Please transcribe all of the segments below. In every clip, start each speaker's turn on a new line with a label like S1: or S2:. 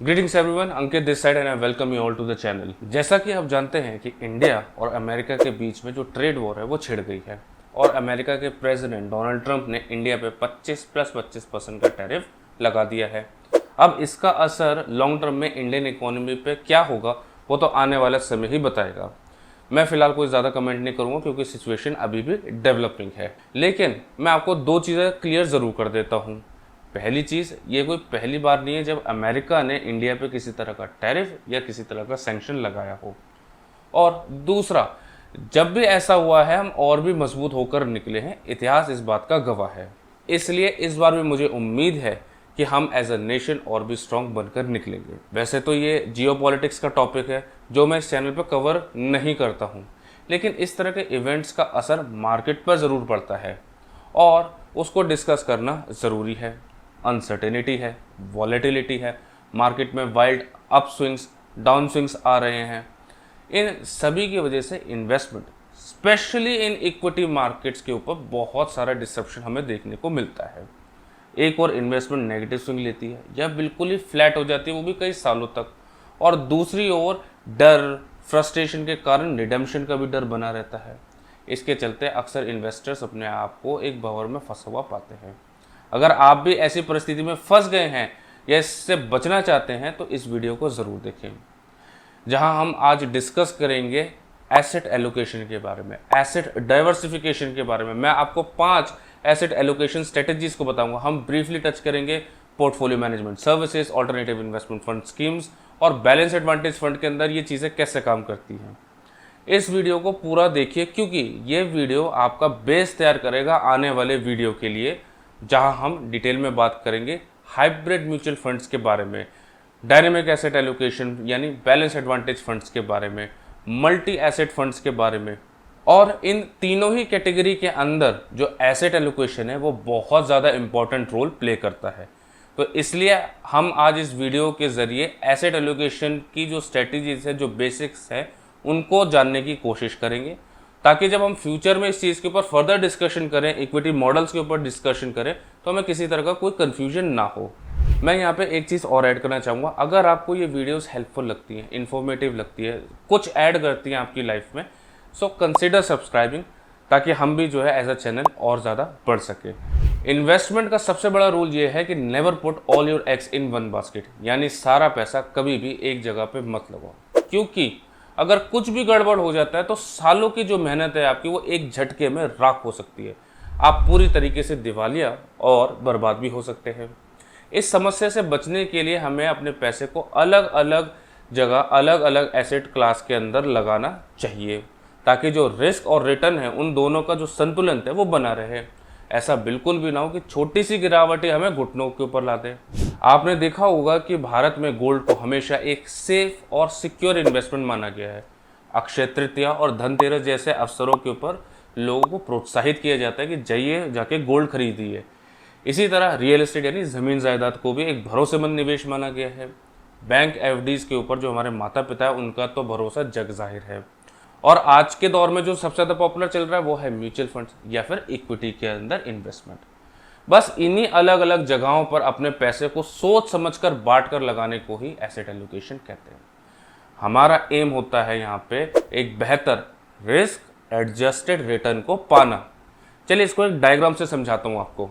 S1: Greetings everyone, Ankit this side and I welcome you all to the channel. जैसा कि आप जानते हैं कि इंडिया और अमेरिका के बीच में जो ट्रेड वॉर है वो छिड़ गई है और अमेरिका के प्रेसिडेंट डोनाल्ड ट्रंप ने इंडिया पे 25% का टैरिफ लगा दिया है। अब इसका असर लॉन्ग टर्म में इंडियन इकोनॉमी पे क्या होगा वो तो आने वाला समय ही बताएगा। मैं फिलहाल कोई ज़्यादा कमेंट नहीं करूँगा क्योंकि सिचुएशन अभी भी डेवलपिंग है, लेकिन मैं आपको दो चीज़ें क्लियर ज़रूर कर देता हूँ। पहली चीज़, ये कोई पहली बार नहीं है जब अमेरिका ने इंडिया पे किसी तरह का टैरिफ या किसी तरह का सैंक्शन लगाया हो। और दूसरा, जब भी ऐसा हुआ है हम और भी मजबूत होकर निकले हैं, इतिहास इस बात का गवाह है। इसलिए इस बार भी मुझे उम्मीद है कि हम एज अ नेशन और भी स्ट्रांग बनकर निकलेंगे। वैसे तो ये जियोपॉलिटिक्स का टॉपिक है जो मैं इस चैनल पर कवर नहीं करता हूँ, लेकिन इस तरह के इवेंट्स का असर मार्केट पर ज़रूर पड़ता है और उसको डिस्कस करना ज़रूरी है। अनसर्टेनिटी है, वॉलेटिलिटी है, मार्केट में wild up swings down swings आ रहे हैं। इन सभी की वजह से investment specially in equity markets के ऊपर बहुत सारा डिसरप्शन हमें देखने को मिलता है। एक और इन्वेस्टमेंट नेगेटिव स्विंग लेती है या बिल्कुल ही फ्लैट हो जाती है, वो भी कई सालों तक, और दूसरी ओर डर फ्रस्ट्रेशन के कारण रिडेम्पशन का भी डर बना रहता है। इसके चलते अक्सर इन्वेस्टर्स अपने आप को एक भंवर में फंसा हुआ पाते हैं। अगर आप भी ऐसी परिस्थिति में फंस गए हैं या इससे बचना चाहते हैं तो इस वीडियो को ज़रूर देखें, जहां हम आज डिस्कस करेंगे एसेट एलोकेशन के बारे में, एसेट डाइवर्सिफिकेशन के बारे में। मैं आपको 5 एसेट एलोकेशन स्ट्रेटजीज को बताऊंगा। हम ब्रीफली टच करेंगे portfolio management services, alternative investment fund schemes और बैलेंस एडवांटेज फंड के अंदर ये चीज़ें कैसे काम करती हैं। इस वीडियो को पूरा देखिए क्योंकि ये वीडियो आपका बेस तैयार करेगा आने वाले वीडियो के लिए, जहां हम डिटेल में बात करेंगे हाइब्रिड म्यूचुअल फंड्स के बारे में, डायनेमिक एसेट एलोकेशन यानी बैलेंस एडवांटेज फंड्स के बारे में, मल्टी एसेट फंड्स के बारे में। और इन तीनों ही कैटेगरी के अंदर जो एसेट एलोकेशन है वो बहुत ज़्यादा इंपॉर्टेंट रोल प्ले करता है। तो इसलिए हम आज इस वीडियो के ज़रिए एसेट एलोकेशन की जो स्ट्रेटजीज है, जो बेसिक्स है, उनको जानने की कोशिश करेंगे, ताकि जब हम फ्यूचर में इस चीज़ के ऊपर फर्दर डिस्कशन करें, इक्विटी मॉडल्स के ऊपर डिस्कशन करें, तो हमें किसी तरह का कोई कन्फ्यूजन ना हो। मैं यहाँ पे एक चीज़ और ऐड करना चाहूँगा। अगर आपको ये वीडियोस हेल्पफुल लगती हैं, इन्फॉर्मेटिव लगती है, कुछ ऐड करती हैं आपकी लाइफ में, सो कंसिडर सब्सक्राइबिंग, ताकि हम भी जो है एज अ चैनल और ज़्यादा बढ़ सके। इन्वेस्टमेंट का सबसे बड़ा रूल ये है कि never put all your eggs in one basket, यानी सारा पैसा कभी भी एक जगह पे मत लगाओ, क्योंकि अगर कुछ भी गड़बड़ हो जाता है तो सालों की जो मेहनत है आपकी वो एक झटके में राख हो सकती है। आप पूरी तरीके से दिवालिया और बर्बाद भी हो सकते हैं। इस समस्या से बचने के लिए हमें अपने पैसे को अलग अलग जगह, अलग अलग एसेट क्लास के अंदर लगाना चाहिए, ताकि जो रिस्क और रिटर्न है उन दोनों का जो संतुलन है वो बना रहे। ऐसा बिल्कुल भी ना हो कि छोटी सी गिरावट ही हमें घुटनों के ऊपर ला दे। आपने देखा होगा कि भारत में गोल्ड को हमेशा एक सेफ और सिक्योर इन्वेस्टमेंट माना गया है। अक्षय तृतीया और धनतेरस जैसे अवसरों के ऊपर लोगों को प्रोत्साहित किया जाता है कि जाइए जाके गोल्ड खरीदिए। इसी तरह रियल एस्टेट यानी ज़मीन जायदाद को भी एक भरोसेमंद निवेश माना गया है। बैंक एफडीज के ऊपर जो हमारे माता पिता है उनका तो भरोसा जग जाहिर है। और आज के दौर में जो सबसे ज़्यादा पॉपुलर चल रहा है वो है म्यूचुअल फंड्स या फिर इक्विटी के अंदर इन्वेस्टमेंट। बस इन्हीं अलग अलग जगहों पर अपने पैसे को सोच समझकर बांट कर लगाने को ही एसेट एलोकेशन कहते हैं। हमारा एम होता है यहाँ पे एक बेहतर रिस्क एडजस्टेड रिटर्न को पाना। चलिए इसको एक डायग्राम से समझाता हूँ आपको।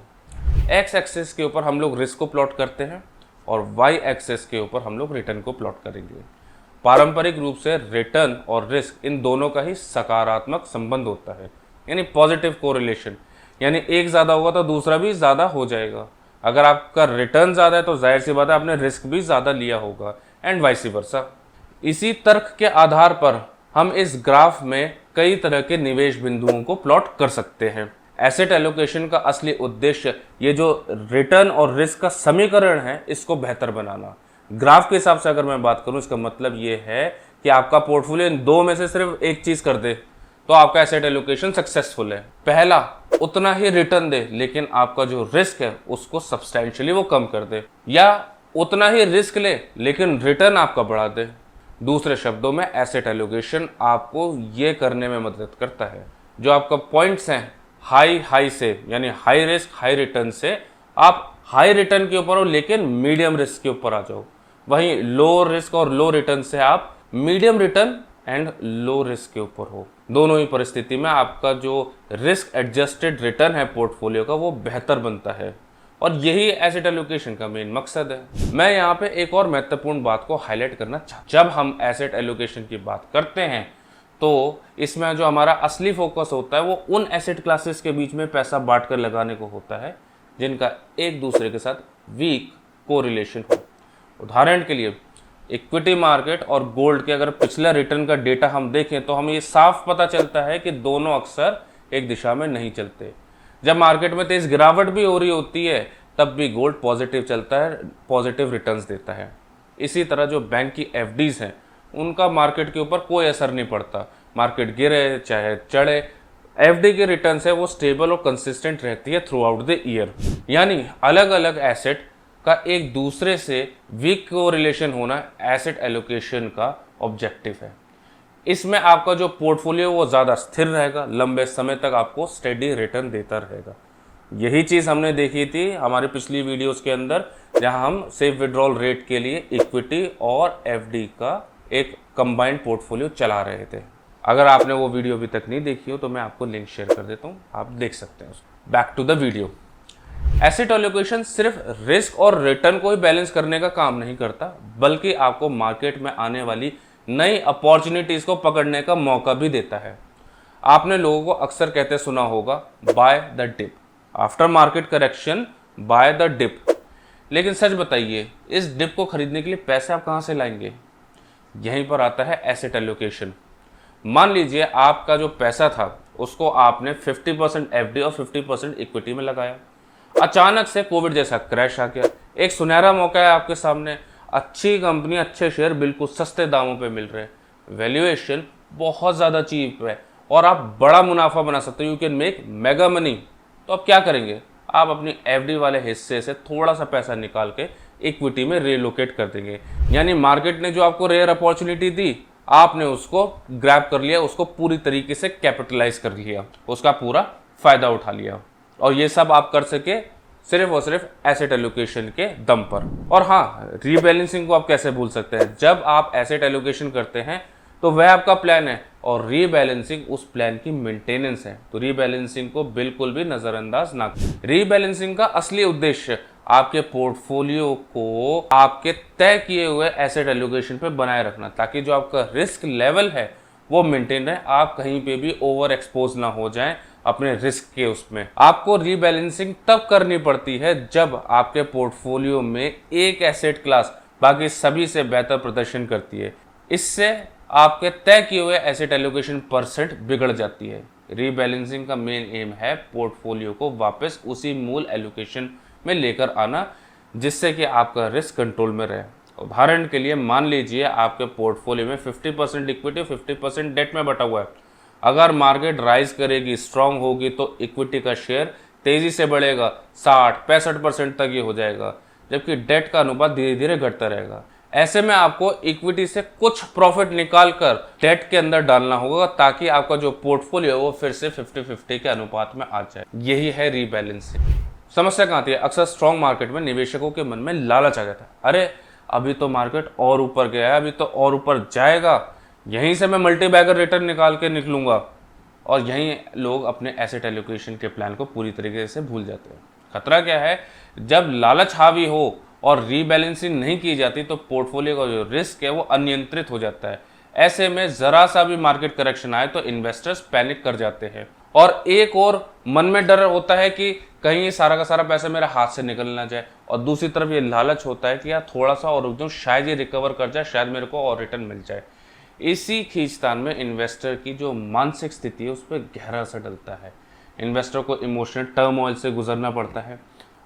S1: एक्स एक्सेस के ऊपर हम लोग रिस्क को प्लॉट करते हैं और वाई एक्सेस के ऊपर हम लोग रिटर्न को प्लॉट करेंगे। पारंपरिक रूप से रिटर्न और रिस्क इन दोनों का ही सकारात्मक संबंध होता है, यानी पॉजिटिव कोरिलेशन, यानी एक ज़्यादा होगा तो दूसरा भी ज़्यादा हो जाएगा। अगर आपका रिटर्न ज़्यादा है तो जाहिर सी बात है आपने रिस्क भी ज़्यादा लिया होगा, एंड वाइस वर्सा। इसी तर्क के आधार पर हम इस ग्राफ में कई तरह के निवेश बिंदुओं को प्लॉट कर सकते हैं। एसेट एलोकेशन का असली उद्देश्य ये जो रिटर्न और रिस्क का समीकरण है इसको बेहतर बनाना। ग्राफ के हिसाब से अगर मैं बात करूं, इसका मतलब ये है कि आपका पोर्टफोलियो इन दो में से सिर्फ एक चीज़ कर दे तो आपका एसेट एलोकेशन सक्सेसफुल है। पहला, उतना ही रिटर्न दे लेकिन आपका जो रिस्क है उसको सब्सटैंशियली वो कम कर दे, या उतना ही रिस्क ले लेकिन रिटर्न आपका बढ़ा दे। दूसरे शब्दों में एसेट एलोकेशन आपको ये करने में मदद करता है, जो आपका पॉइंट्स हैं हाई से, यानी हाई रिस्क हाई रिटर्न से आप हाई रिटर्न के ऊपर हो लेकिन मीडियम रिस्क के ऊपर आ जाओ। वहीं लो रिस्क और लो रिटर्न से आप medium return and low risk के ऊपर हो। दोनों ही परिस्थिति में आपका जो रिस्क एडजस्टेड रिटर्न है पोर्टफोलियो का वो बेहतर बनता है, और यही एसेट एलोकेशन का मेन मकसद है। मैं यहाँ पे एक और महत्वपूर्ण बात को हाईलाइट करना चाहता, जब हम एसेट एलोकेशन की बात करते हैं तो इसमें जो हमारा असली फोकस होता है वो उन एसेट क्लासेस के बीच में पैसा बांट कर लगाने को होता है जिनका एक दूसरे के साथ वीक कोरिलेशन हो। उदाहरण के लिए इक्विटी मार्केट और गोल्ड के अगर पिछला रिटर्न का डेटा हम देखें तो हमें ये साफ पता चलता है कि दोनों अक्सर एक दिशा में नहीं चलते। जब मार्केट में तेज गिरावट भी हो रही होती है तब भी गोल्ड पॉजिटिव चलता है, पॉजिटिव रिटर्न्स देता है। इसी तरह जो बैंक की एफडीज हैं उनका मार्केट के ऊपर कोई असर नहीं पड़ता, मार्केट गिरे चाहे चढ़े, एफडी के रिटर्न्स है वो स्टेबल और कंसिस्टेंट रहती है थ्रू आउट द ईयर। यानी अलग अलग एसेट का एक दूसरे से वीक कोरिलेशन होना एसेट एलोकेशन का ऑब्जेक्टिव है। इसमें आपका जो पोर्टफोलियो वो ज़्यादा स्थिर रहेगा, लंबे समय तक आपको स्टेडी रिटर्न देता रहेगा। यही चीज़ हमने देखी थी हमारी पिछली वीडियोस के अंदर, जहां हम सेफ विड्रॉल रेट के लिए इक्विटी और एफडी का एक कंबाइंड पोर्टफोलियो चला रहे थे। अगर आपने वो वीडियो अभी तक नहीं देखी हो तो मैं आपको लिंक शेयर कर देता हूँ, आप देख सकते हैं उसको। Back to the video. Asset allocation सिर्फ रिस्क और रिटर्न को ही बैलेंस करने का काम नहीं करता, बल्कि आपको मार्केट में आने वाली नई अपॉर्चुनिटीज को पकड़ने का मौका भी देता है। आपने लोगों को अक्सर कहते सुना होगा, buy the dip, after market correction buy the dip. लेकिन सच बताइए, इस डिप को खरीदने के लिए पैसे आप कहाँ से लाएंगे? यहीं पर आता है एसेट एलोकेशन। मान लीजिए आपका जो पैसा था उसको आपने 50% एफडी और 50% इक्विटी में लगाया। अचानक से कोविड जैसा क्रैश आ गया, एक सुनहरा मौका है आपके सामने, अच्छी कंपनी, अच्छे शेयर बिल्कुल सस्ते दामों पे मिल रहे हैं, वैल्यूएशन बहुत ज़्यादा चीप है और आप बड़ा मुनाफा बना सकते हो, you can make mega money. तो आप क्या करेंगे? आप अपनी एफडी वाले हिस्से से थोड़ा सा पैसा निकाल के इक्विटी में रिलोकेट कर देंगे। यानी मार्केट ने जो आपको रेयर अपॉर्चुनिटी दी, आपने उसको ग्रैब कर लिया, उसको पूरी तरीके से कैपिटलाइज कर लिया, उसका पूरा फायदा उठा लिया। और ये सब आप कर सके सिर्फ और सिर्फ एसेट एलोकेशन के दम पर। और हाँ, रीबैलेंसिंग को आप कैसे भूल सकते हैं? जब आप एसेट एलोकेशन करते हैं तो वह आपका प्लान है और रीबैलेंसिंग उस प्लान की मेंटेनेंस है। तो रीबैलेंसिंग को बिल्कुल भी नजरअंदाज ना करें। रीबैलेंसिंग का असली उद्देश्य आपके पोर्टफोलियो को आपके तय किए हुए एसेट एलोकेशन पे बनाए रखना, ताकि जो आपका रिस्क लेवल है वो मेंटेन रहे, आप कहीं पे भी ओवर एक्सपोज ना हो जाएं अपने रिस्क के उसमें। आपको रीबैलेंसिंग तब करनी पड़ती है जब आपके पोर्टफोलियो में एक एसेट क्लास बाकी सभी से बेहतर प्रदर्शन करती है। इससे आपके तय किए हुए एसेट एलोकेशन परसेंट बिगड़ जाती है। रीबैलेंसिंग का मेन एम है पोर्टफोलियो को वापस उसी मूल एलोकेशन में लेकर आना, जिससे कि आपका रिस्क कंट्रोल में रहे। उदाहरण के लिए मान लीजिए आपके पोर्टफोलियो में 50% इक्विटी 50% डेट में बटा हुआ है। अगर मार्केट राइज करेगी, स्ट्रांग होगी, तो इक्विटी का शेयर तेजी से बढ़ेगा, 60-65% तक ये हो जाएगा, जबकि डेट का अनुपात धीरे धीरे घटता रहेगा। ऐसे में आपको इक्विटी से कुछ प्रॉफिट निकाल कर डेट के अंदर डालना होगा, ताकि आपका जो पोर्टफोलियो है वो फिर से 50-50 के अनुपात में आ जाए। यही है रीबैलेंसिंग। समस्या कहाँ आती है? अक्सर स्ट्रॉन्ग मार्केट में निवेशकों के मन में लालच आ जाता है, अरे अभी तो मार्केट और ऊपर गया है, अभी तो और ऊपर जाएगा, यहीं से मैं मल्टी बैगर रिटर्न निकाल के निकलूंगा। और यहीं लोग अपने एसेट एलोकेशन के प्लान को पूरी तरीके से भूल जाते हैं। खतरा क्या है? जब लालच हावी हो और रीबैलेंसिंग नहीं की जाती तो पोर्टफोलियो का जो रिस्क है वो अनियंत्रित हो जाता है। ऐसे में जरा सा भी मार्केट करेक्शन आए तो इन्वेस्टर्स पैनिक कर जाते हैं, और एक और मन में डर होता है कि कहीं सारा का सारा पैसा मेरे हाथ से निकल ना जाए, और दूसरी तरफ ये लालच होता है कि यार थोड़ा सा और रुक जाऊं, शायद ये रिकवर कर जाए, शायद मेरे को और रिटर्न मिल जाए। इसी खींचतान में इन्वेस्टर की जो मानसिक स्थिति है उस पर गहरा असर डलता है। इन्वेस्टर को इमोशनल टर्मोइल से गुजरना पड़ता है,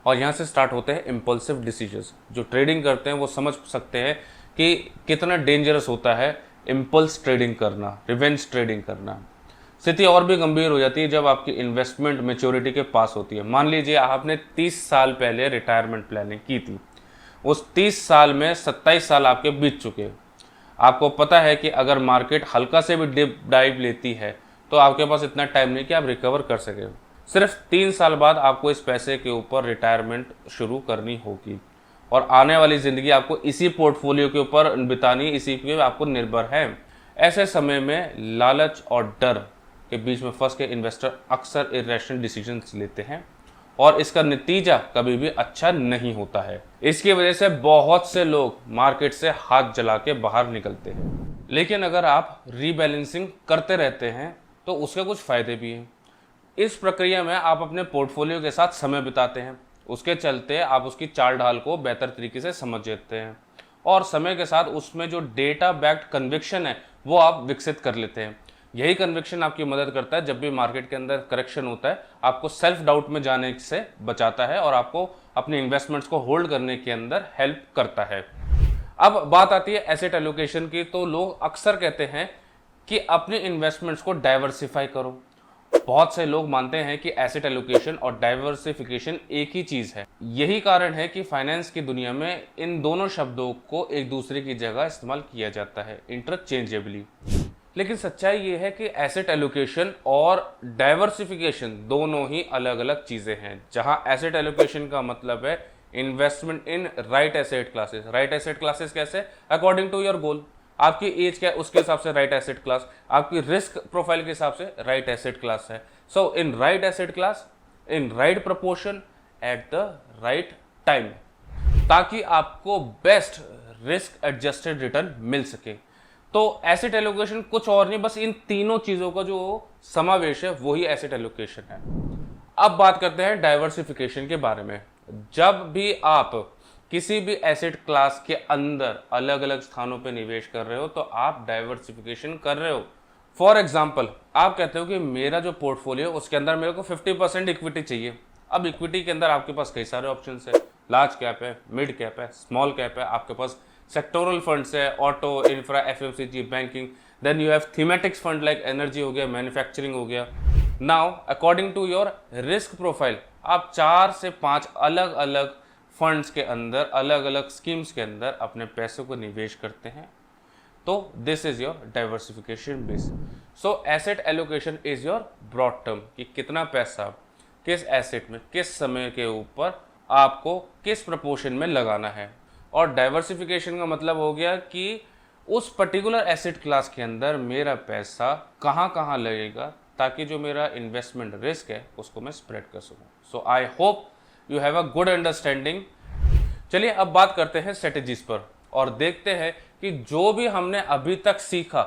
S1: और यहाँ से स्टार्ट होते हैं इम्पल्सिव डिसीजंस। जो ट्रेडिंग करते हैं वो समझ सकते हैं कि कितना डेंजरस होता है इम्पल्स ट्रेडिंग करना, रिवेंज ट्रेडिंग करना। स्थिति और भी गंभीर हो जाती है जब आपकी इन्वेस्टमेंट मैच्योरिटी के पास होती है। मान लीजिए आपने 30 साल पहले रिटायरमेंट प्लानिंग की थी, उस 30 साल में 27 साल आपके बीत चुके। आपको पता है कि अगर मार्केट हल्का से भी डिप डाइव लेती है तो आपके पास इतना टाइम नहीं कि आप रिकवर कर सके। सिर्फ 3 साल बाद आपको इस पैसे के ऊपर रिटायरमेंट शुरू करनी होगी, और आने वाली ज़िंदगी आपको इसी पोर्टफोलियो के ऊपर बितानी, इसी पे आपको निर्भर है। ऐसे समय में लालच और डर के बीच में फंस के इन्वेस्टर अक्सर इरेशनल डिसीजंस लेते हैं और इसका नतीजा कभी भी अच्छा नहीं होता है। इसकी वजह से बहुत से लोग मार्केट से हाथ जला के बाहर निकलते हैं। लेकिन अगर आप रीबैलेंसिंग करते रहते हैं तो उसके कुछ फ़ायदे भी हैं। इस प्रक्रिया में आप अपने पोर्टफोलियो के साथ समय बिताते हैं, उसके चलते आप उसकी चाल ढाल को बेहतर तरीके से समझ लेते हैं और समय के साथ उसमें जो डेटा बैक्ड कन्विक्शन है वो आप विकसित कर लेते हैं। यही कन्विक्शन आपकी मदद करता है जब भी मार्केट के अंदर करेक्शन होता है, आपको सेल्फ डाउट में जाने से बचाता है और आपको अपने इन्वेस्टमेंट्स को होल्ड करने के अंदर हेल्प करता है। अब बात आती है एसेट एलोकेशन की, तो लोग अक्सर कहते हैं कि अपने इन्वेस्टमेंट्स को डाइवर्सिफाई करो। बहुत से लोग मानते हैं कि एसेट एलोकेशन और डाइवर्सिफिकेशन एक ही चीज़ है। यही कारण है कि फाइनेंस की दुनिया में इन दोनों शब्दों को एक दूसरे की जगह इस्तेमाल किया जाता है इंटरचेंजेबली। लेकिन सच्चाई ये है कि एसेट एलोकेशन और डाइवर्सिफिकेशन दोनों ही अलग अलग चीज़ें हैं। जहां एसेट एलोकेशन का मतलब है investment in right asset classes. Right asset classes कैसे? अकॉर्डिंग टू योर गोल, आपकी एज क्या है उसके हिसाब से राइट एसेट क्लास, आपकी रिस्क प्रोफाइल के हिसाब से राइट एसेट क्लास है। So in right asset class, in right proportion, at the right time, ताकि आपको बेस्ट रिस्क एडजस्टेड रिटर्न मिल सके। तो एसेट एलोकेशन कुछ और नहीं, बस इन तीनों चीजों का जो समावेश है वही एसेट एलोकेशन है। अब बात करते हैं डाइवर्सिफिकेशन के बारे में। जब भी आप किसी भी एसेट क्लास के अंदर अलग अलग स्थानों पे निवेश कर रहे हो तो आप डाइवर्सिफिकेशन कर रहे हो। फॉर एग्जाम्पल, आप कहते हो कि मेरा जो पोर्टफोलियो उसके अंदर मेरे को 50% इक्विटी चाहिए। अब इक्विटी के अंदर आपके पास कई सारे ऑप्शंस है, लार्ज कैप है, मिड कैप है, स्मॉल कैप है, आपके पास सेक्टोरल फंड्स है, auto, infra, FMCG, banking, then you have thematics fund like energy हो गया, मैन्युफैक्चरिंग हो गया। Now according to your risk profile आप 4 से 5 अलग अलग फंड्स के अंदर, अलग अलग स्कीम्स के अंदर अपने पैसों को निवेश करते हैं। तो this is your diversification base. So asset allocation is your broad term कि कितना पैसा किस एसेट में किस समय के ऊपर आपको किस प्रपोर्शन में लगाना है। और डाइवर्सिफिकेशन का मतलब हो गया कि उस पर्टिकुलर एसेट क्लास के अंदर मेरा पैसा कहाँ कहाँ लगेगा ताकि जो मेरा इन्वेस्टमेंट रिस्क है उसको मैं स्प्रेड कर सकूँ। So I hope you have a good understanding. चलिए अब बात करते हैं स्ट्रेटेजीज पर और देखते हैं कि जो भी हमने अभी तक सीखा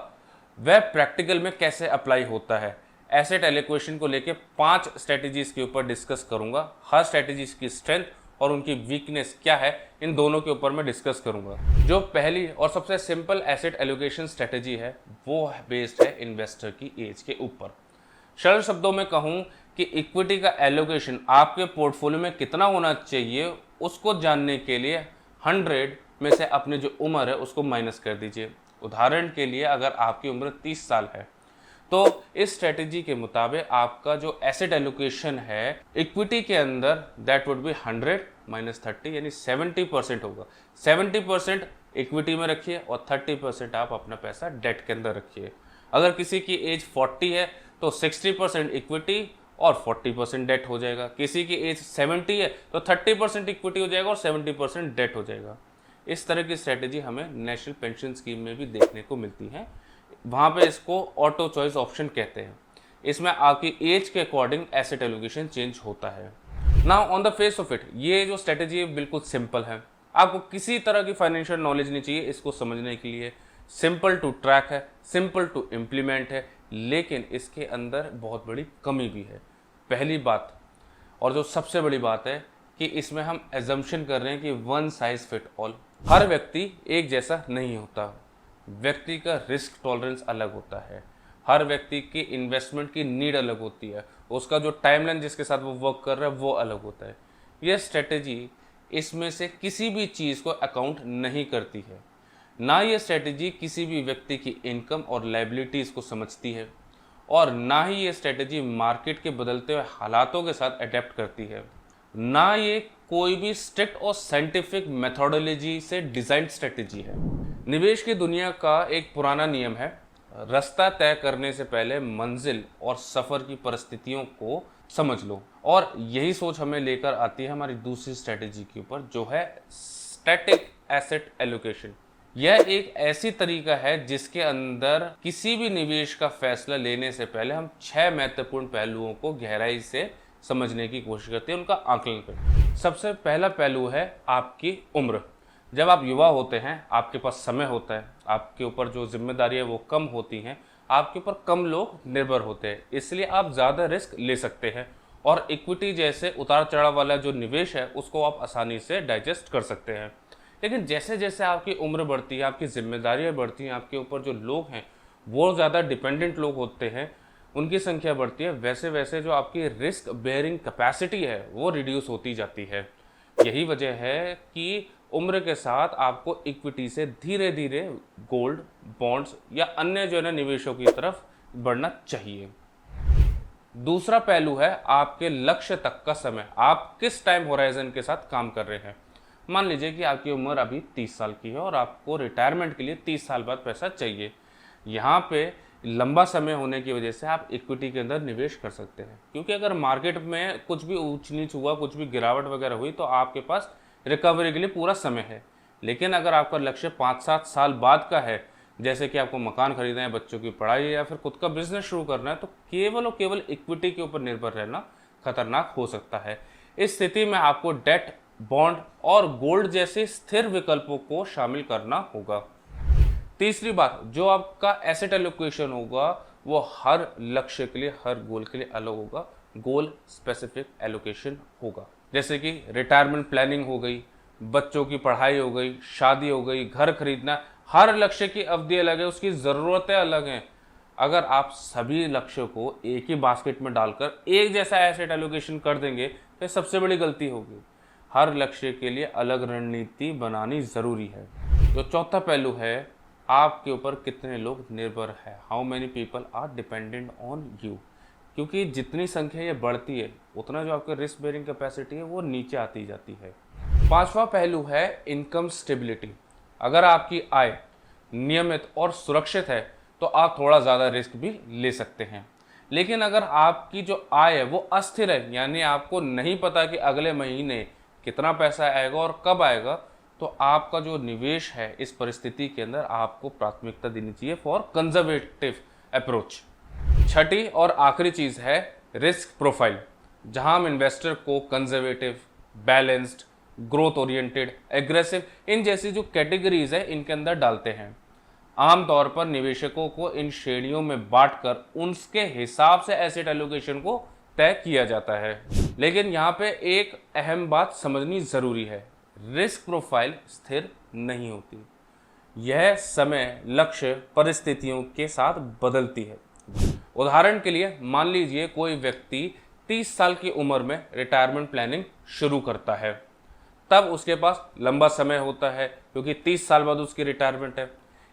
S1: वह प्रैक्टिकल में कैसे अप्लाई होता है। एसेट एलोकेशन को लेके 5 स्ट्रेटेजीज के ऊपर डिस्कस करूंगा। हर स्ट्रेटेजीज की स्ट्रेंथ और उनकी वीकनेस क्या है इन दोनों के ऊपर मैं डिस्कस करूंगा। जो पहली और सबसे सिंपल एसेट एलोकेशन स्ट्रेटेजी है वो बेस्ड है इन्वेस्टर की एज के ऊपर। सरल शब्दों में कहूं कि इक्विटी का एलोकेशन आपके पोर्टफोलियो में कितना होना चाहिए उसको जानने के लिए 100 में से अपनी जो उम्र है उसको माइनस कर दीजिए। उदाहरण के लिए अगर आपकी उम्र 30 साल है तो इस स्ट्रेटेजी के मुताबिक आपका जो एसेट एलोकेशन है इक्विटी के अंदर दैट वुड बी 100 माइनस 30 यानी 70% होगा। 70% इक्विटी में रखिए और 30% आप अपना पैसा डेट के अंदर रखिए। अगर किसी की एज 40 है तो 60% इक्विटी और 40% डेट हो जाएगा। किसी की एज 70 है तो 30% इक्विटी हो जाएगा और 70% डेट हो जाएगा। इस तरह की स्ट्रेटेजी हमें नेशनल पेंशन स्कीम में भी देखने को मिलती है। वहाँ पे इसको ऑटो चॉइस ऑप्शन कहते हैं। इसमें आपकी एज के अकॉर्डिंग एसेट एलोकेशन चेंज होता है। Now on the face of it ये जो स्ट्रेटेजी है बिल्कुल सिंपल है। आपको किसी तरह की फाइनेंशियल नॉलेज नहीं चाहिए इसको समझने के लिए। सिंपल टू ट्रैक है, सिंपल टू इम्प्लीमेंट है, लेकिन इसके अंदर बहुत बड़ी कमी भी है। पहली बात और जो सबसे बड़ी बात है कि इसमें हम एजम्पशन कर रहे हैं कि वन साइज फिट ऑल। हर व्यक्ति एक जैसा नहीं होता। व्यक्ति का रिस्क टॉलरेंस अलग होता है। हर व्यक्ति की इन्वेस्टमेंट की नीड अलग होती है। उसका जो टाइमलाइन जिसके साथ वो वर्क कर रहा है वो अलग होता है। यह स्ट्रेटेजी इसमें से किसी भी चीज़ को अकाउंट नहीं करती है। ना ये स्ट्रेटेजी किसी भी व्यक्ति की इनकम और लायबिलिटीज़ को समझती है और ना ही ये स्ट्रेटेजी मार्केट के बदलते हुए हालातों के साथ अडेप्ट करती है। ना ये कोई भी स्ट्रिक्ट और साइंटिफिक मेथोडोलॉजी से डिज़ाइन स्ट्रेटेजी है। निवेश की दुनिया का एक पुराना नियम है, रास्ता तय करने से पहले मंजिल और सफ़र की परिस्थितियों को समझ लो। और यही सोच हमें लेकर आती है हमारी दूसरी स्ट्रेटेजी के ऊपर जो है स्टैटिक एसेट एलोकेशन। यह एक ऐसी तरीका है जिसके अंदर किसी भी निवेश का फैसला लेने से पहले हम 6 महत्वपूर्ण पहलुओं को गहराई से समझने की कोशिश करते हैं, उनका आकलन करते हैं। सबसे पहला पहलू है आपकी उम्र। जब आप युवा होते हैं, आपके पास समय होता है, आपके ऊपर जो जिम्मेदारी है वो कम होती हैं, आपके ऊपर कम लोग निर्भर होते हैं, इसलिए आप ज़्यादा रिस्क ले सकते हैं और इक्विटी जैसे उतार चढ़ाव वाला जो निवेश है उसको आप आसानी से डाइजेस्ट कर सकते हैं। लेकिन जैसे जैसे आपकी उम्र बढ़ती है, आपकी जिम्मेदारियाँ बढ़ती हैं, आपके ऊपर जो लोग हैं वो ज़्यादा डिपेंडेंट लोग होते हैं, उनकी संख्या बढ़ती है, वैसे वैसे जो आपकी रिस्क बेयरिंग कैपेसिटी है वो रिड्यूस होती जाती है। यही वजह है कि उम्र के साथ आपको इक्विटी से धीरे धीरे गोल्ड, बॉन्ड्स या अन्य जो है ना निवेशों की तरफ बढ़ना चाहिए। दूसरा पहलू है आपके लक्ष्य तक का समय। आप किस टाइम होराइजन के साथ काम कर रहे हैं। मान लीजिए कि आपकी उम्र अभी 30 साल की है और आपको रिटायरमेंट के लिए 30 साल बाद पैसा चाहिए। यहाँ पे लंबा समय होने की वजह से आप इक्विटी के अंदर निवेश कर सकते हैं, क्योंकि अगर मार्केट में कुछ भी ऊंच नीच हुआ, कुछ भी गिरावट वगैरह हुई तो आपके पास रिकवरी के लिए पूरा समय है। लेकिन अगर आपका लक्ष्य 5-7 साल बाद का है, जैसे कि आपको मकान खरीदना है, बच्चों की पढ़ाई या फिर खुद का बिजनेस शुरू करना है, तो केवल और केवल इक्विटी के ऊपर निर्भर रहना खतरनाक हो सकता है। इस स्थिति में आपको डेट, बॉन्ड और गोल्ड जैसे स्थिर विकल्पों को शामिल करना होगा। तीसरी बात, जो आपका एसेट एलोकेशन होगा वो हर लक्ष्य के लिए, हर गोल के लिए अलग होगा। गोल स्पेसिफिक एलोकेशन होगा, जैसे कि रिटायरमेंट प्लानिंग हो गई, बच्चों की पढ़ाई हो गई, शादी हो गई, घर खरीदना। हर लक्ष्य की अवधि अलग है, उसकी ज़रूरतें अलग हैं। अगर आप सभी लक्ष्यों को एक ही बास्केट में डालकर एक जैसा एसेट एलोकेशन कर देंगे तो सबसे बड़ी गलती होगी। हर लक्ष्य के लिए अलग रणनीति बनानी ज़रूरी है। जो चौथा पहलू है, आपके ऊपर कितने लोग निर्भर है। How many people are dependent on you. क्योंकि जितनी संख्या ये बढ़ती है उतना जो आपका रिस्क बेयरिंग कैपेसिटी है वो नीचे आती जाती है। पांचवा पहलू है इनकम स्टेबिलिटी। अगर आपकी आय नियमित और सुरक्षित है तो आप थोड़ा ज़्यादा रिस्क भी ले सकते हैं। लेकिन अगर आपकी जो आय है वो अस्थिर है, यानी आपको नहीं पता कि अगले महीने कितना पैसा आएगा और कब आएगा, तो आपका जो निवेश है इस परिस्थिति के अंदर आपको प्राथमिकता देनी चाहिए फॉर कंजर्वेटिव अप्रोच। छठी और आखिरी चीज़ है रिस्क प्रोफाइल, जहां हम इन्वेस्टर को conservative, balanced, growth oriented, aggressive, इन जैसी जो कैटेगरीज है इनके अंदर डालते हैं। आमतौर पर निवेशकों को इन श्रेणियों में बांटकर उनके हिसाब से एसेट एलोकेशन को तय किया जाता है। लेकिन यहाँ पे एक अहम बात समझनी ज़रूरी है, रिस्क प्रोफाइल स्थिर नहीं होती। यह समय, लक्ष्य, परिस्थितियों के साथ बदलती है। उदाहरण के लिए मान लीजिए कोई व्यक्ति 30 साल की उम्र में रिटायरमेंट प्लानिंग शुरू करता है, तब उसके पास लंबा समय होता है क्योंकि 30 साल बाद उसकी रिटायरमेंट है,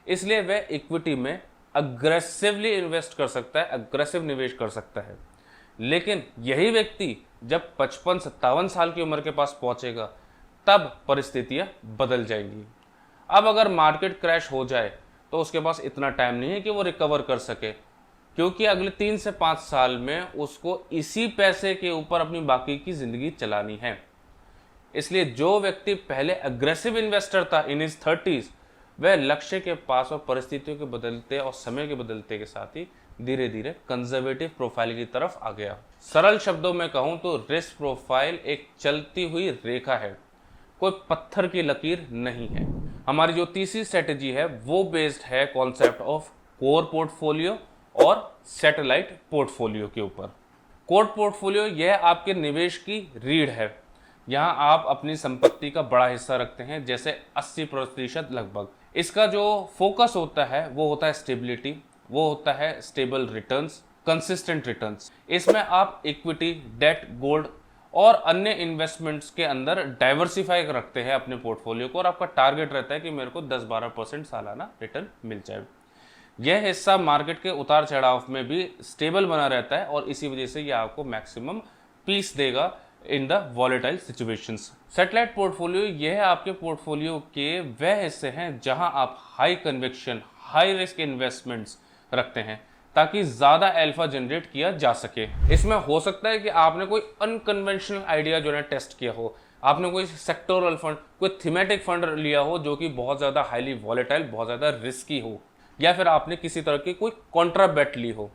S1: इसलिए वह इक्विटी में अग्रेसिवली इन्वेस्ट कर सकता है, अग्रेसिव निवेश कर सकता है। लेकिन यही व्यक्ति जब 55-57 साल की उम्र के पास पहुंचेगा तब परिस्थितियां बदल जाएंगी। अब अगर मार्केट क्रैश हो जाए तो उसके पास इतना टाइम नहीं है कि वो रिकवर कर सके, क्योंकि अगले 3 से 5 साल में उसको इसी पैसे के ऊपर अपनी बाकी की ज़िंदगी चलानी है। इसलिए जो व्यक्ति पहले अग्रेसिव इन्वेस्टर था इन हिज 30s, वह लक्ष्य के पास और परिस्थितियों के बदलते और समय के बदलते के साथ ही धीरे धीरे कंजर्वेटिव प्रोफाइल की तरफ आ गया। सरल शब्दों में कहूँ तो रिस्क प्रोफाइल एक चलती हुई रेखा है, कोई पत्थर की लकीर नहीं है। हमारी जो तीसरी स्ट्रेटेजी है वो बेस्ड है कॉन्सेप्ट ऑफ कोर पोर्टफोलियो और सैटेलाइट पोर्टफोलियो के ऊपर। कोर पोर्टफोलियो यह आपके निवेश की रीढ़ है। यहाँ आप अपनी संपत्ति का बड़ा हिस्सा रखते हैं, जैसे 80% लगभग। इसका जो फोकस होता है वो होता है स्टेबिलिटी, वो होता है स्टेबल रिटर्न्स, कंसिस्टेंट रिटर्न्स। इसमें आप इक्विटी, डेट, गोल्ड और अन्य इन्वेस्टमेंट्स के अंदर डाइवर्सिफाई रखते हैं अपने पोर्टफोलियो को, और आपका टारगेट रहता है कि मेरे को 10-12% सालाना रिटर्न मिल जाए। यह हिस्सा मार्केट के उतार चढ़ाव में भी स्टेबल बना रहता है और इसी वजह से यह आपको मैक्सिमम पीस देगा in the volatile situations. Satellite portfolio यह आपके पोर्टफोलियो के वह हिस्से हैं जहां आप high conviction, high risk investments रखते हैं ताकि ज़्यादा अल्फा जनरेट किया जा सके। इसमें हो सकता है कि आपने कोई अनकन्वेंशनल आइडिया जो है टेस्ट किया हो, आपने कोई सेक्टोरल फंड, कोई थीमेटिक फंड लिया हो जो कि बहुत ज़्यादा हाईली वॉलेटाइल, बहुत ज़्यादा रिस्की हो, या फिर आपने किसी तरह की कोई कॉन्ट्रा बेट ली हो।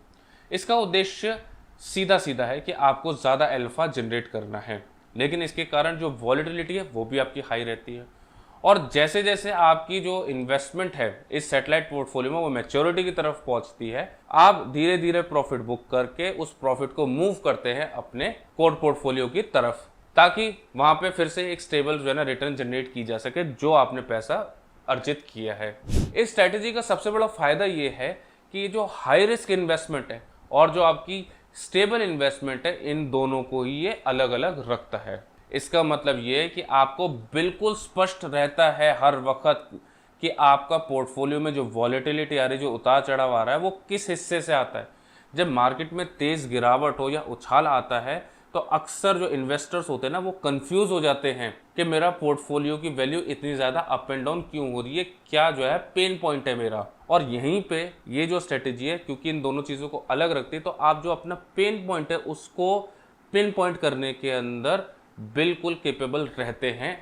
S1: इसका उद्देश्य सीधा सीधा है कि आपको ज़्यादा अल्फा जनरेट करना है, लेकिन इसके कारण जो वॉलेटिलिटी है वो भी आपकी हाई रहती है। और जैसे जैसे आपकी जो इन्वेस्टमेंट है इस सैटेलाइट पोर्टफोलियो में वो मैच्योरिटी की तरफ पहुंचती है, आप धीरे धीरे प्रॉफिट बुक करके उस प्रॉफिट को मूव करते हैं अपने कोर पोर्टफोलियो की तरफ, ताकि वहां पे फिर से एक स्टेबल जो है ना रिटर्न जनरेट की जा सके जो आपने पैसा अर्जित किया है। इस स्ट्रैटेजी का सबसे बड़ा फायदा ये है कि जो हाई रिस्क इन्वेस्टमेंट है और जो आपकी स्टेबल इन्वेस्टमेंट है, इन दोनों को ही ये अलग अलग रखता है। इसका मतलब ये है कि आपको बिल्कुल स्पष्ट रहता है हर वक्त कि आपका पोर्टफोलियो में जो वॉलेटिलिटी आ रही है, जो उतार चढ़ाव आ रहा है, वो किस हिस्से से आता है। जब मार्केट में तेज गिरावट हो या उछाल आता है तो अक्सर जो इन्वेस्टर्स होते हैं ना वो कंफ्यूज हो जाते हैं कि मेरा पोर्टफोलियो की वैल्यू इतनी ज़्यादा अप एंड डाउन क्यों हो रही है, क्या जो है पेन पॉइंट है मेरा। और यहीं पे ये जो स्ट्रेटेजी है, क्योंकि इन दोनों चीज़ों को अलग रखती है, तो आप जो अपना पेन पॉइंट है उसको पिन पॉइंट करने के अंदर बिल्कुल केपेबल रहते हैं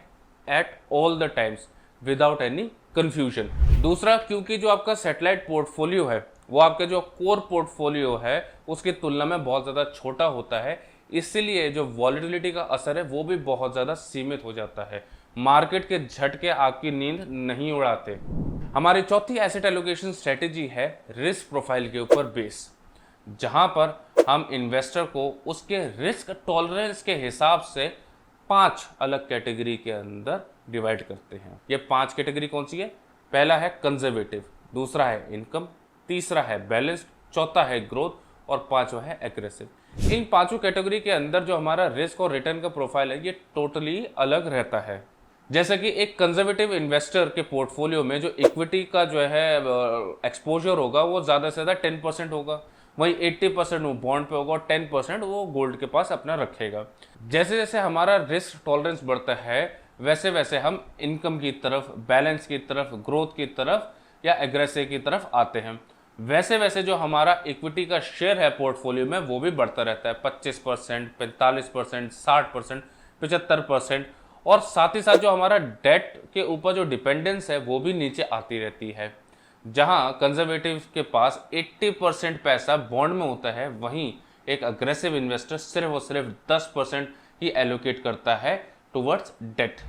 S1: at all the times without any confusion. दूसरा, क्योंकि जो आपका सैटेलाइट पोर्टफोलियो है वो आपका जो कोर पोर्टफोलियो है उसकी तुलना में बहुत ज़्यादा छोटा होता है, इसलिए जो वॉलेटिलिटी का असर है वो भी बहुत ज़्यादा सीमित हो जाता है। मार्केट के झटके आपकी नींद नहीं उड़ाते। हमारी चौथी एसेट एलोकेशन स्ट्रेटेजी है रिस्क प्रोफाइल के ऊपर बेस, जहां पर हम इन्वेस्टर को उसके रिस्क टॉलरेंस के हिसाब से 5 अलग कैटेगरी के अंदर डिवाइड करते हैं। ये 5 कैटेगरी कौन सी है? पहला है कंजर्वेटिव, दूसरा है इनकम, तीसरा है बैलेंस्ड, चौथा है ग्रोथ और पांचवा है एग्रेसिव। इन पांचों कैटेगरी के अंदर जो हमारा रिस्क और रिटर्न का प्रोफाइल है ये टोटली अलग रहता है। जैसा कि एक कंजर्वेटिव इन्वेस्टर के पोर्टफोलियो में जो इक्विटी का जो है एक्सपोजर होगा वो ज़्यादा से ज़्यादा 10% होगा, वहीं 80% वो बॉन्ड पे होगा और 10% वो गोल्ड के पास अपना रखेगा। जैसे जैसे हमारा रिस्क टॉलरेंस बढ़ता है वैसे वैसे हम इनकम की तरफ, बैलेंस की तरफ, ग्रोथ की तरफ या एग्रेसिव की तरफ आते हैं। वैसे वैसे जो हमारा इक्विटी का शेयर है पोर्टफोलियो में वो भी बढ़ता रहता है, 25%, 45%, 60%, 75%। और साथ ही साथ जो हमारा डेट के ऊपर जो डिपेंडेंस है वो भी नीचे आती रहती है। जहां कंजर्वेटिव के पास 80% पैसा बॉन्ड में होता है, वहीं एक अग्रेसिव इन्वेस्टर सिर्फ और सिर्फ 10% ही एलोकेट करता है टुवर्ड्स डेट।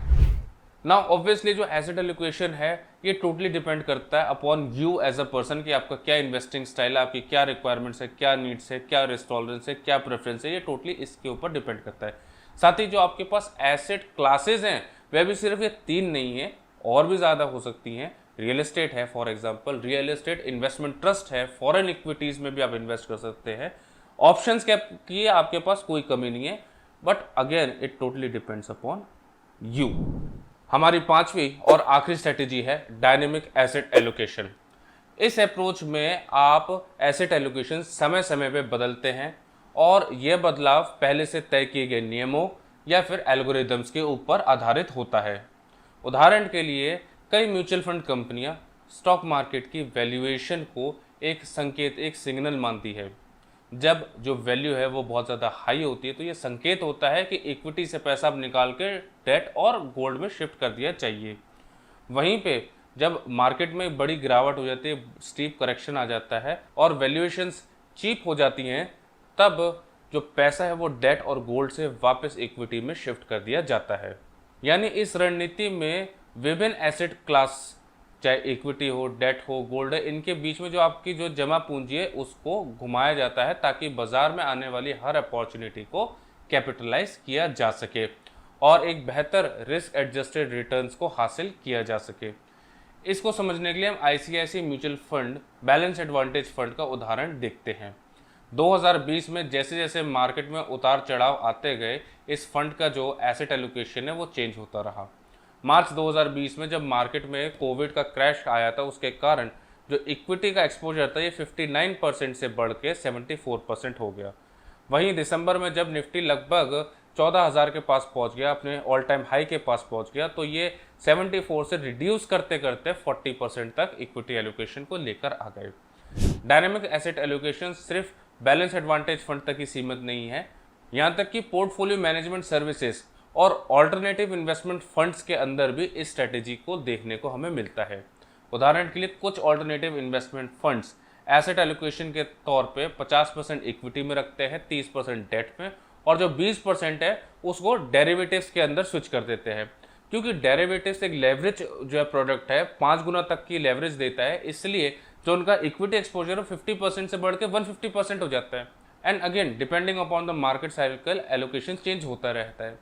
S1: नाउ ऑब्वियसली जो एसेट एलोकेशन है ये टोटली डिपेंड करता है upon you as a person कि आपका क्या इन्वेस्टिंग स्टाइल है, आपकी क्या रिक्वायरमेंट्स है, क्या नीड्स है, क्या रिस्क टॉलरेंस है, क्या प्रेफरेंस है, ये टोटली इसके ऊपर डिपेंड करता है। साथ ही जो आपके पास एसेट क्लासेस हैं वह भी सिर्फ ये 3 नहीं है, और भी ज़्यादा हो सकती हैं। रियल एस्टेट है for example, real estate investment trust है, फॉरेन इक्विटीज़ में भी आप इन्वेस्ट कर सकते हैं। ऑप्शंस की आपके पास कोई कमी नहीं है, but again it totally depends upon you. हमारी 5वीं और आखिरी स्ट्रेटेजी है डायनेमिक एसेट एलोकेशन। इस अप्रोच में आप एसेट एलोकेशन समय समय पे बदलते हैं और यह बदलाव पहले से तय किए गए नियमों या फिर एल्गोरिदम्स के ऊपर आधारित होता है। उदाहरण के लिए कई म्यूचुअल फंड कंपनियां स्टॉक मार्केट की वैल्यूएशन को एक संकेत, एक सिग्नल मानती है। जब जो वैल्यू है वो बहुत ज़्यादा हाई होती है तो ये संकेत होता है कि इक्विटी से पैसा अब निकाल के डेट और गोल्ड में शिफ्ट कर दिया चाहिए। वहीं पे जब मार्केट में बड़ी गिरावट हो जाती है, स्टीप करेक्शन आ जाता है और वैल्यूएशंस चीप हो जाती हैं, तब जो पैसा है वो डेट और गोल्ड से वापस इक्विटी में शिफ्ट कर दिया जाता है। यानी इस रणनीति में विभिन्न एसेट क्लास, चाहे इक्विटी हो, डेट हो, गोल्ड है, इनके बीच में जो आपकी जो जमा पूंजी है उसको घुमाया जाता है ताकि बाजार में आने वाली हर अपॉर्चुनिटी को कैपिटलाइज किया जा सके और एक बेहतर रिस्क एडजस्टेड रिटर्न्स को हासिल किया जा सके। इसको समझने के लिए हम ICICI mutual fund balance advantage fund का उदाहरण देखते हैं। 2020 में जैसे जैसे मार्केट में उतार चढ़ाव आते गए, इस फंड का जो एसेट एलोकेशन है वो चेंज होता रहा। मार्च 2020 में जब मार्केट में कोविड का क्रैश आया था, उसके कारण जो इक्विटी का एक्सपोजर था ये 59% से बढ़ के 74% हो गया। वहीं दिसंबर में जब निफ्टी लगभग 14,000 के पास पहुंच गया, अपने ऑल टाइम हाई के पास पहुंच गया, तो ये 74 से रिड्यूस करते करते 40% तक इक्विटी एलोकेशन को लेकर आ गए। डायनेमिक एसेट एलोकेशन सिर्फ बैलेंस एडवांटेज फंड तक ही सीमित नहीं है, यहाँ तक कि पोर्टफोलियो मैनेजमेंट सर्विसेज और ऑल्टरनेटिव इन्वेस्टमेंट फंड्स के अंदर भी इस स्ट्रेटेजी को देखने को हमें मिलता है। उदाहरण के लिए कुछ alternative investment funds asset allocation के तौर पे 50% इक्विटी में रखते हैं, 30% डेट में, और जो 20% है उसको डेरिवेटिव्स के अंदर स्विच कर देते हैं। क्योंकि डेरिवेटिव्स एक लेवरेज जो है प्रोडक्ट है, 5 गुना तक की लेवरेज देता है, इसलिए जो उनका इक्विटी एक्सपोजर है 50% से बढ़ के 150% हो जाता है। And again depending upon the market cycle allocation change होता रहता है।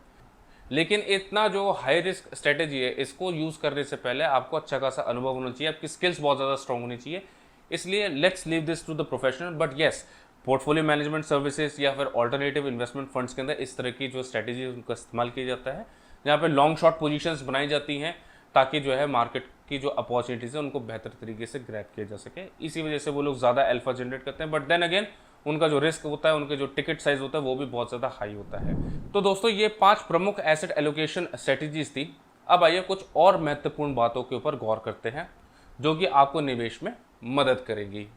S1: लेकिन इतना जो हाई रिस्क स्ट्रेटेजी है, इसको यूज़ करने से पहले आपको अच्छा खासा अनुभव होना चाहिए, आपकी स्किल्स बहुत ज़्यादा स्ट्रांग होनी चाहिए। इसलिए let's leave this to the professional, but yes, portfolio management services या फिर ऑल्टरनेटिव इन्वेस्टमेंट फंड्स के अंदर इस तरह की जो स्ट्रेटेजी है उनका इस्तेमाल किया जाता है, जहाँ पे लॉन्ग शॉर्ट पोजीशंस बनाई जाती हैं ताकि जो है मार्केट की जो अपॉर्चुनिटीज़ है उनको बेहतर तरीके से ग्रैब किया जा सके। इसी वजह से वो लोग ज़्यादा अल्फा जनरेट करते हैं, बट देन अगेन उनका जो रिस्क होता है, उनके जो टिकट साइज होता है वो भी बहुत ज़्यादा हाई होता है। तो दोस्तों, ये 5 प्रमुख एसेट एलोकेशन स्ट्रेटेजीज थी। अब आइए कुछ और महत्वपूर्ण बातों के ऊपर गौर करते हैं जो कि आपको निवेश में मदद करेगी।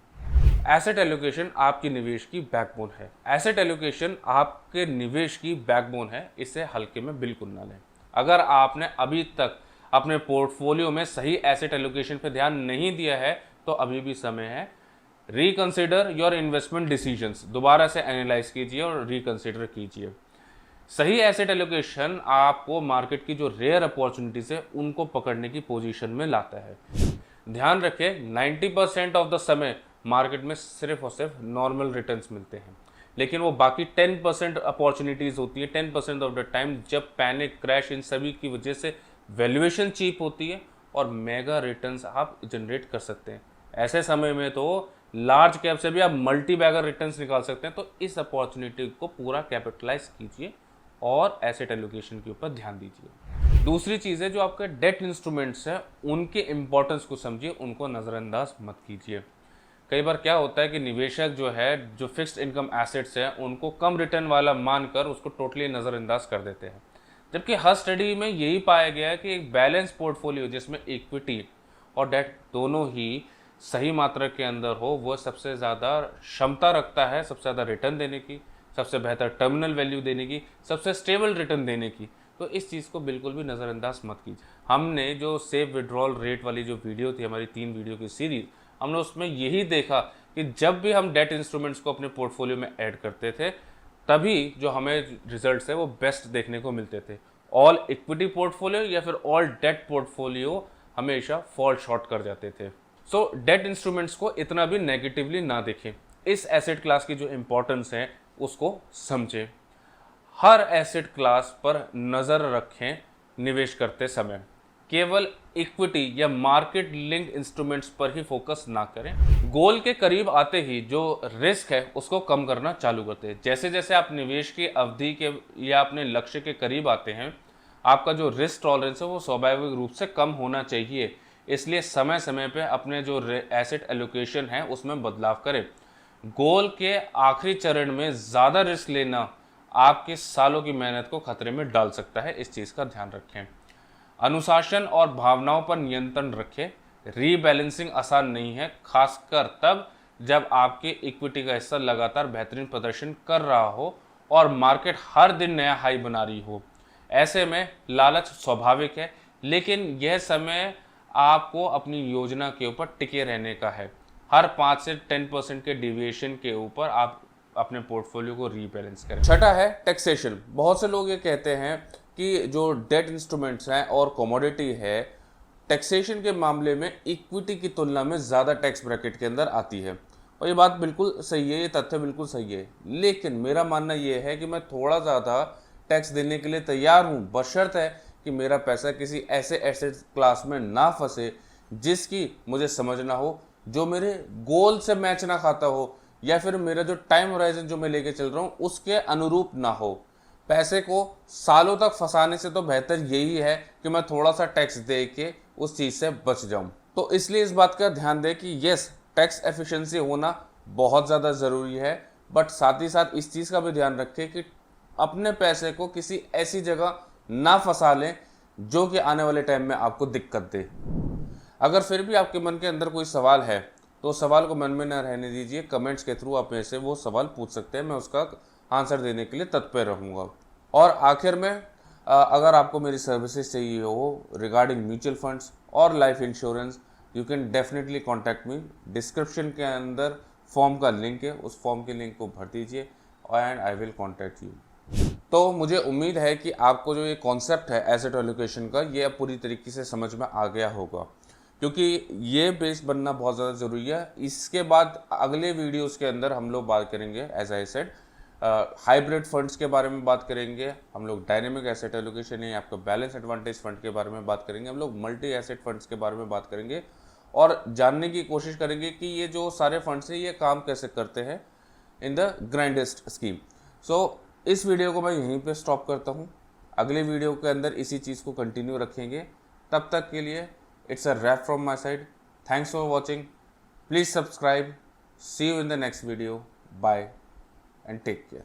S1: एसेट एलोकेशन आपकी निवेश की बैकबोन है। एसेट एलोकेशन आपके निवेश की बैकबोन है, इसे हल्के में बिल्कुल ना लें। अगर आपने अभी तक अपने पोर्टफोलियो में सही एसेट एलोकेशन पर ध्यान नहीं दिया है तो अभी भी समय है। रिकंसिडर योर इन्वेस्टमेंट डिसीजंस, दोबारा से एनालाइज कीजिए और रिकंसिडर कीजिए। सही एसेट एलोकेशन आपको मार्केट की जो रेयर अपॉर्चुनिटीज है उनको पकड़ने की पोजीशन में लाता है। ध्यान रखें, 90% ऑफ द समय मार्केट में सिर्फ और सिर्फ नॉर्मल रिटर्न्स मिलते हैं, लेकिन वो बाकी 10% अपॉर्चुनिटीज़ होती है, 10% ऑफ द टाइम जब पैनिक क्रैश इन सभी की वजह से वैल्यूएशन चीप होती है और मेगा रिटर्न्स आप जनरेट कर सकते हैं। ऐसे समय में तो लार्ज कैप से भी आप मल्टी बैगर रिटर्न्स निकाल सकते हैं। तो इस अपॉर्चुनिटी को पूरा कैपिटलाइज कीजिए और एसेट एलोकेशन के ऊपर ध्यान दीजिए। दूसरी चीज़ है, जो आपके डेट इंस्ट्रूमेंट्स हैं उनके इंपॉर्टेंस को समझिए, उनको नज़रअंदाज मत कीजिए। कई बार क्या होता है कि निवेशक जो है, जो फिक्स्ड इनकम एसेट्स हैं उनको कम रिटर्न वाला मानकर उसको टोटली नज़रअंदाज कर देते हैं, जबकि हर स्टडी में यही पाया गया है कि एक बैलेंस पोर्टफोलियो जिसमें इक्विटी और डेट दोनों ही सही मात्रा के अंदर हो, वो सबसे ज़्यादा क्षमता रखता है सबसे ज़्यादा रिटर्न देने की, सबसे बेहतर टर्मिनल वैल्यू देने की, सबसे स्टेबल रिटर्न देने की। तो इस चीज़ को बिल्कुल भी नज़रअंदाज मत कीजिए। हमने जो सेफ विड्रॉल रेट वाली जो वीडियो थी, हमारी 3 वीडियो की सीरीज, हमने उसमें यही देखा कि जब भी हम डेट इंस्ट्रूमेंट्स को अपने पोर्टफोलियो में ऐड करते थे तभी जो हमें रिजल्ट्स है वो बेस्ट देखने को मिलते थे। ऑल इक्विटी पोर्टफोलियो या फिर ऑल डेट पोर्टफोलियो हमेशा फॉल शॉर्ट कर जाते थे। सो डेट इंस्ट्रूमेंट्स को इतना भी नेगेटिवली ना देखें। इस एसेट क्लास की जो इंपॉर्टेंस है उसको समझें। हर एसेट क्लास पर नज़र रखें निवेश करते समय। केवल इक्विटी या मार्केट लिंक इंस्ट्रूमेंट्स पर ही फोकस ना करें। गोल के करीब आते ही जो रिस्क है उसको कम करना चालू करते हैं। जैसे जैसे आप निवेश की अवधि के या अपने लक्ष्य के करीब आते हैं, आपका जो रिस्क टॉलरेंस है वो स्वाभाविक रूप से कम होना चाहिए। इसलिए समय समय पे अपने जो एसेट एलोकेशन है उसमें बदलाव करें। गोल के आखिरी चरण में ज़्यादा रिस्क लेना आपके सालों की मेहनत को खतरे में डाल सकता है, इस चीज़ का ध्यान रखें। अनुशासन और भावनाओं पर नियंत्रण रखें। रीबैलेंसिंग आसान नहीं है, खासकर तब जब आपके इक्विटी का हिस्सा लगातार बेहतरीन प्रदर्शन कर रहा हो और मार्केट हर दिन नया हाई बना रही हो। ऐसे में लालच स्वाभाविक है, लेकिन यह समय आपको अपनी योजना के ऊपर टिके रहने का है। हर 5 से 10% के डिविएशन के ऊपर आप अपने पोर्टफोलियो को रीबैलेंस करें। छठा है टैक्सेशन। बहुत से लोग ये कहते हैं कि जो डेट इंस्ट्रूमेंट्स हैं और कमोडिटी है, टैक्सेशन के मामले में इक्विटी की तुलना में ज़्यादा टैक्स ब्रैकेट के अंदर आती है, और ये बात बिल्कुल सही है, ये तथ्य बिल्कुल सही है। लेकिन मेरा मानना ये है कि मैं थोड़ा ज़्यादा टैक्स देने के लिए तैयार हूँ, बशर्त है कि मेरा पैसा किसी ऐसे एसेट क्लास में ना फंसे जिसकी मुझे समझना हो, जो मेरे गोल से मैच ना खाता हो, या फिर मेरा जो टाइम होराइजन जो मैं लेके चल रहा हूँ उसके अनुरूप ना हो। पैसे को सालों तक फंसाने से तो बेहतर यही है कि मैं थोड़ा सा टैक्स दे के उस चीज़ से बच जाऊं। तो इसलिए इस बात का ध्यान दें कि यस, टैक्स एफिशिएंसी होना बहुत ज़्यादा ज़रूरी है, बट साथ ही साथ इस चीज़ का भी ध्यान रखें कि अपने पैसे को किसी ऐसी जगह ना फंसा लें जो कि आने वाले टाइम में आपको दिक्कत दे। अगर फिर भी आपके मन के अंदर कोई सवाल है तो सवाल को मन में न रहने दीजिए, कमेंट्स के थ्रू आप मेरे से वो सवाल पूछ सकते हैं, मैं उसका आंसर देने के लिए तत्पर रहूँगा। और आखिर में अगर आपको मेरी सर्विसेज चाहिए हो रिगार्डिंग म्यूचुअल फंड्स और life insurance, you can definitely contact me. Description के अंदर फॉर्म का लिंक है, उस फॉर्म के लिंक को भर दीजिए and I will contact you. तो मुझे उम्मीद है कि आपको जो ये कॉन्सेप्ट है एसेट एलोकेशन का, ये अब पूरी तरीके से समझ में आ गया होगा, क्योंकि ये बेस बनना बहुत ज़्यादा ज़रूरी है। इसके बाद अगले वीडियोस के अंदर हम लोग बात करेंगे, as I said, hybrid funds के बारे में बात करेंगे, हम लोग डायनेमिक एसेट एलोकेशन है आपका बैलेंस एडवांटेज फंड के बारे में बात करेंगे, हम लोग मल्टी एसेट फंड्स के बारे में बात करेंगे और जानने की कोशिश करेंगे कि ये जो सारे फंड्स हैं ये काम कैसे करते हैं इन द ग्रैंडेस्ट स्कीम। सो इस वीडियो को मैं यहीं पे स्टॉप करता हूँ, अगले वीडियो के अंदर इसी चीज़ को कंटिन्यू रखेंगे। तब तक के लिए it's a wrap from my side. Thanks for watching, please subscribe, see you in the next video, bye and take care.